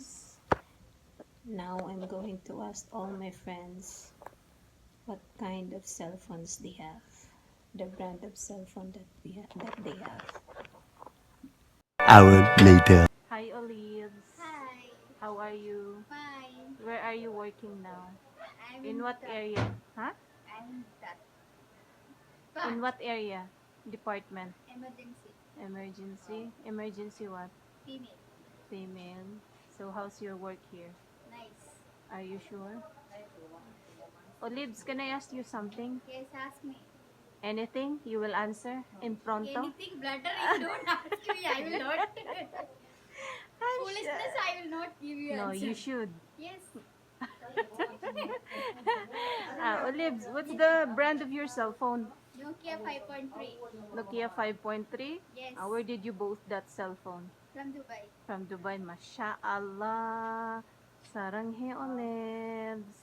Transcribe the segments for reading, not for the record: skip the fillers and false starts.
guys. Now I'm going to ask all my friends what kind of cell phones they have. The brand of cell phone that they have. Hour later. Hi Olives. Hi. How are you? Fine. Where are you working now? I'm In what that. area? Huh? I'm that. In what area? Department? Emergency. Emergency? Emergency what? Female. Female. So how's your work here? Nice. Are you sure? Olives, can I ask you something? Yes, ask me. Anything you will answer in pronto? Anything blunder you don't ask me, I will not. Foolishness, I will not give you No, answer. you should. Yes. Olives, what's the brand of your cell phone? Nokia 5.3. Nokia 5.3? Yes. Where did you bought that cell phone? From Dubai. From Dubai. Mashallah. Saranghe Olives.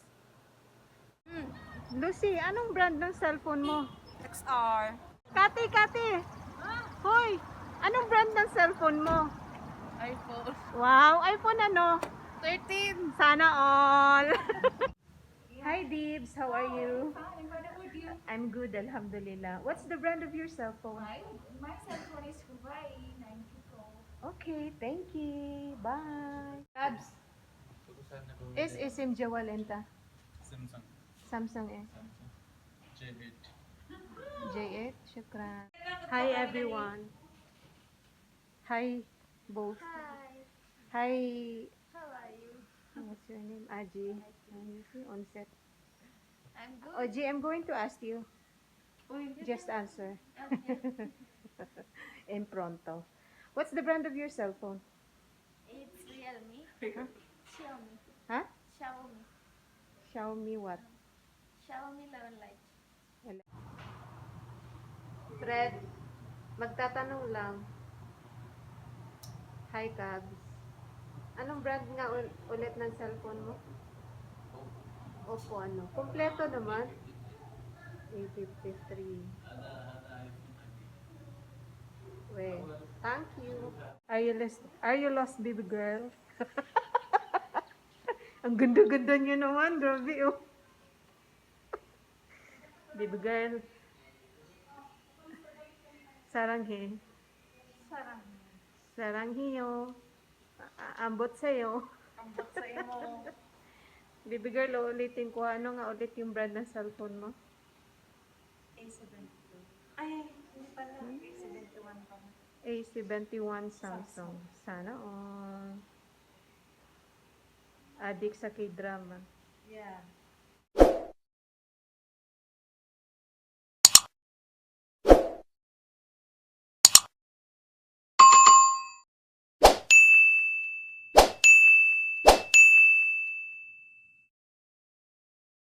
Lucy, anong brand ng cellphone mo? XR. Kati, Kati! Hoy! Anong brand ng cellphone mo? iPhone. Wow! iPhone ano? 13. Sana all! Hi Dibs, how are you? I'm good, alhamdulillah. What's the brand of your cell phone? My cell phone is Huawei 90 Pro. Okay, thank you. Bye. Abs. Is isim Jawalenta? Samsung. Samsung eh. J8. J8, shukran. Hi everyone. Hi both. Hi. Hi. How are you? What's your name? Aji. On set. I'm good. Oji, I'm going to ask you. Just answer. In pronto. What's the brand of your cell phone? It's Realme. Xiaomi. Huh? Xiaomi. Xiaomi what? Xiaomi 11 Lite. Fred, magtatanong lang. Hi, Cabs. Anong brand nga ulit ng cellphone mo? Oppo ano? Kompleto naman. A53. Wait, thank you. Are you lost, baby girl? Ang ganda-ganda niyo naman, grabe oh. Baby girl. Saranghe. Sarang. Saranghiyo. Ambot sa'yo. Ambot sa imo. Baby girl, ulitin ko. Ano nga ulit yung brand ng cellphone mo? A72. Ay, hindi pala. A71 pala. A71 Samsung. Sana all. Adik sa K-drama. Yeah.